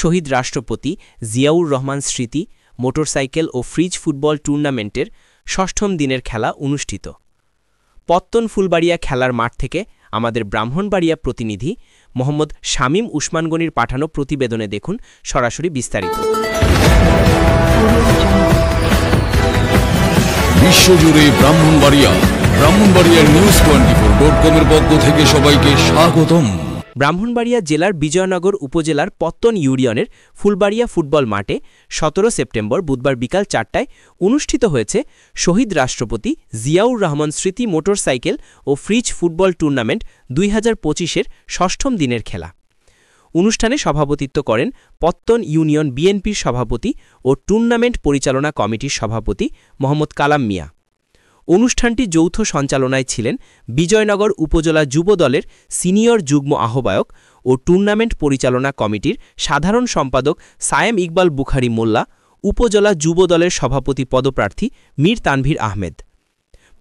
শহীদ রাষ্ট্রপতি জিয়াউর রহমান স্মৃতি মোটরসাইকেল ও fridge football টুর্নামেন্টের ষষ্ঠম দিনের খেলা অনুষ্ঠিত। পত্তন ফুলবাড়িয়া খেলার মাঠ থেকে আমাদের ব্রাহ্মণবাড়িয়া প্রতিনিধি মোহাম্মদ শামীম উসমানগনির পাঠানো প্রতিবেদনে দেখুন সরাসরি বিস্তারিত। বিশ্বজুড়ে ব্রাহ্মণবাড়িয়ার news24.com-এর পক্ষ থেকে সবাইকে স্বাগতম। ব্রাহ্মণবাড়িয়া জেলার বিজয়নগর উপজেলার পত্তন ইউনিয়নের ফুলবাড়িয়া ফুটবল মাঠে ১৭ সেপ্টেম্বর বুধবার বিকাল ৪টায় অনুষ্ঠিত হয়েছে শহীদ রাষ্ট্রপতি জিয়াউর রহমান স্মৃতি মোটরসাইকেল ও ফ্রিজ ফুটবল টুর্নামেন্ট ২০২৫-এর ষষ্ঠম দিনের খেলা। অনুষ্ঠানে সভাপতিত্ব করেন পত্তন ইউনিয়ন বিএনপির সভাপতি ও টুর্নামেন্ট পরিচালনা কমিটির সভাপতি মোহাম্মদ কালাম মিয়া। অনুষ্ঠানটি যৌথ সঞ্চালনায় ছিলেন বিজয়নগর উপজেলা যুব দলের সিনিয়র যুগ্ম আহ্বায়ক ও টুর্নামেন্ট পরিচালনা কমিটির সাধারণ সম্পাদক সায়েম ইকবাল বুখারী মোল্লা, উপজেলা যুব দলের সভাপতি পদপ্রার্থী মীর তানভীর আহমেদ।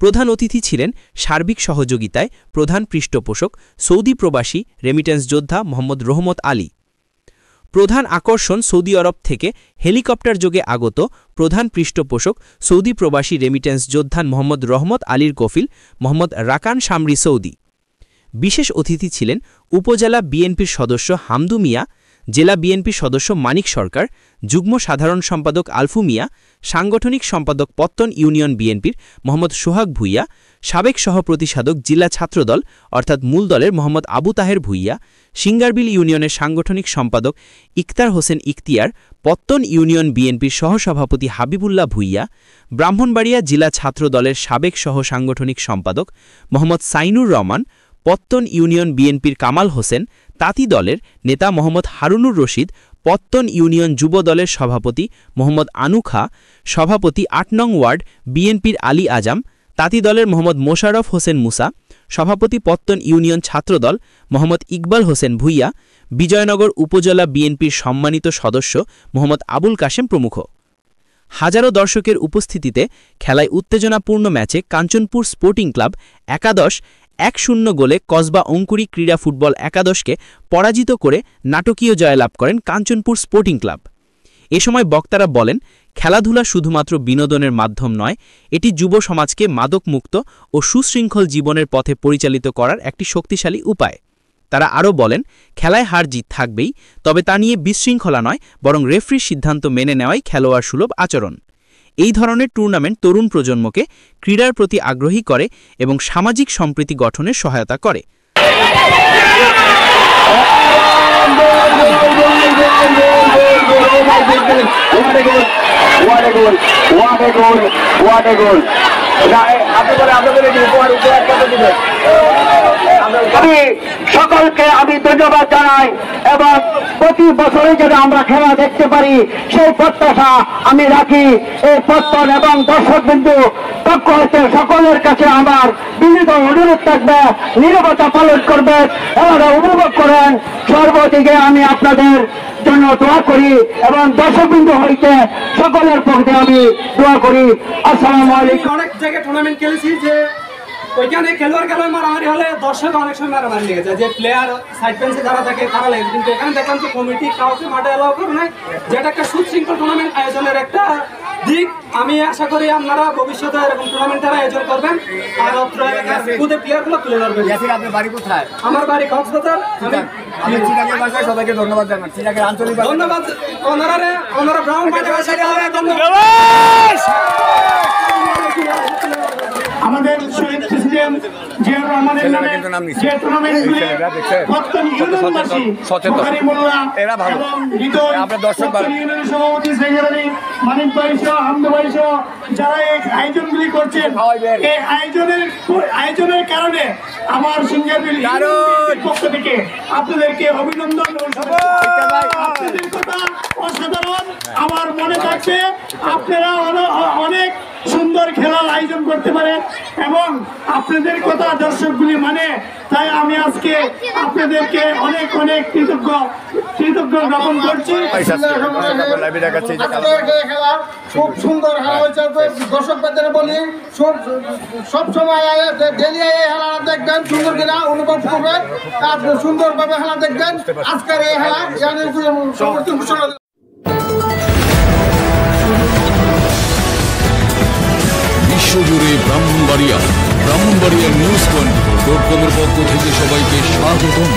প্রধান অতিথি ছিলেন সার্বিক সহযোগিতায় প্রধান পৃষ্ঠপোষক সৌদি প্রবাসী রেমিটেন্স যোদ্ধা মোহাম্মদ রহমত আলী। প্রধান আকর্ষণ সৌদি আরব থেকে হেলিকপ্টার যোগে আগত প্রধান পৃষ্ঠপোষক সৌদি প্রবাসী রেমিটেন্স যোদ্ধা মোহাম্মদ রহমত আলীর কফিল মোহাম্মদ রাকান শামরি সৌদি। বিশেষ অতিথি ছিলেন উপজেলা বিএনপির সদস্য হামদু মিয়া, জেলা বিএনপির সদস্য মানিক সরকার, যুগ্ম সাধারণ সম্পাদক আলফু মিয়া, সাংগঠনিক সম্পাদক পত্তন ইউনিয়ন বিএনপির মোহাম্মদ সোহাগ ভুইয়া, সাবেক সহপ্রতিষ্ঠাদক জিলা ছাত্রদল অর্থাৎ মূল দলের মোহাম্মদ আবু তাহের ভুইয়া, সিঙ্গারবিল ইউনিয়নের সাংগঠনিক সম্পাদক ইকতার হোসেন ইখতিয়ার, পত্তন ইউনিয়ন বিএনপির সহসভাপতি হাবিবুল্লাহ ভুইয়া, ব্রাহ্মণবাড়িয়া জেলা ছাত্রদলের সাবেক সহ সাংগঠনিক সম্পাদক মোহাম্মদ সাইনুর রহমান, পত্তন ইউনিয়ন বিএনপির কামাল হোসেন, তাঁতি দলের নেতা মোহাম্মদ হারুনুর রশিদ, পত্তন ইউনিয়ন যুব দলের সভাপতি মোহাম্মদ আনুখা, সভাপতি ৮ নং ওয়ার্ড বিএনপির আলী আজাম, তাঁতি দলের মোহাম্মদ মোশাররফ হোসেন মুসা, সভাপতি পত্তন ইউনিয়ন ছাত্রদল মোহাম্মদ ইকবাল হোসেন ভুইয়া, বিজয়নগর উপজেলা বিএনপির সম্মানিত সদস্য মোহাম্মদ আবুল কাশেম প্রমুখ। হাজারো দর্শকের উপস্থিতিতে খেলায় উত্তেজনাপূর্ণ ম্যাচে কাঞ্চনপুর স্পোর্টিং ক্লাব একাদশ ১-০ গোলে কসবা অঙ্কুরি ক্রীড়া ফুটবল একাদশকে পরাজিত করে নাটকীয় জয়লাভ করেন কাঞ্চনপুর স্পোর্টিং ক্লাব। এ সময় বক্তারা বলেন, খেলাধুলা শুধুমাত্র বিনোদনের মাধ্যম নয়, এটি যুব সমাজকে মাদকমুক্ত ও সুশৃঙ্খল জীবনের পথে পরিচালিত করার একটি শক্তিশালী উপায়। তারা আরও বলেন, খেলায় হার জিত থাকবেই, তবে তা নিয়ে বিশৃঙ্খলা নয়, বরং রেফারির সিদ্ধান্ত মেনে নেওয়াই খেলোয়াড় সুলভ আচরণ। এই ধরনের টুর্নামেন্ট তরুণ প্রজন্মকে ক্রীড়ার প্রতি আগ্রহী করে এবং সামাজিক সম্প্রীতি গঠনে সহায়তা করে। সকলকে আমি ধন্যবাদ জানাই এবং প্রতি বছরে যদি আমরা খেলা দেখতে পারি সেই প্রত্যাশা আমি রাখি। এই পত্তন এবং দর্শকবিন্দু পক্ষ হতে সকলের কাছে আমার বিনীত অনুরোধ থাকবে, নীরবতা পালন করবেন, এবারে উপভোগ করেন। সর্বদিকে আমি আপনাদের জন্য দোয়া করি এবং দর্শকবিন্দু হইতে সকলের পক্ষে আমি দোয়া করি। আসসালামু আলাইকুম। অনেক জায়গায় টুর্নামেন্ট খেলেছি যে ওইখানে খেলোয়াড় মারামারি হলে দর্শক অনেক সময় মারামারি লেগে যায়, যে প্লেয়ার সাইড বেঞ্চে যারা থাকে তারা লেগে। কিন্তু এখানে দেখলাম যে কমিটি কাউকে মাঠে এলাও করে নাই, যেটা একটা সুশৃঙ্খল টুর্নামেন্ট আয়োজনের একটা দিক। আমি আশা করি আপনারা ভবিষ্যতে এরকম টুর্নামেন্টের আয়োজন করবেন আর অত্র এলাকার খুদে প্লেয়ারগুলো তুলে ধরবেন। আপনার বাড়ি কোথায়? আমার বাড়ি কক্সবাজার। আমি চিরাগের ভাষায় সবাইকে ধন্যবাদ জানাই, চিরাগের আঞ্চলিক ধন্যবাদ। ওনারা ব্রাহ্মণবাড়িয়া ভাষায় আমাদের শহীদ প্রেসিডেন্ট জিয়াউর রহমানের নামে যে টুর্নামেন্টগুলি পত্তন ইউনিয়নবাসী বুখারী মোল্লা এবং হৃদয় পত্তন ইউনিয়নের সভাপতি সেক্রেটারি মানিক ভাই সহ হামদু ভাই সহ যারা এই আয়োজনগুলি করছেন, এই আয়োজনের কারণে আমার সিঙ্গারবিল পক্ষ থেকে আপনাদেরকে অভিনন্দন ও আপনাদের কথা অসাধারণ। আমার মনে থাকবে আপনারা অনেক সুন্দর খেলার আয়োজন করতে পারে এবং আপনাদের কথা দর্শকগুলি মানে। তাই আমি আজকে আপনাদেরকে অনেক অনেক কৃতজ্ঞ জ্ঞাপন করছি। খুব সুন্দর খেলা হয়েছে। দর্শকদের বলি সব সময় ডেলি খেলা দেখবেন, সুন্দর খেলা অনুভব করবেন, সুন্দরভাবে খেলা দেখবেন। আজকের এই খেলা সমর্থন ঘোষণা। বিশ্বজুড়ে ব্রাহ্মণবাড়িয়া নিউজ 24.com-এর পক্ষ থেকে সবাইকে স্বাগতম।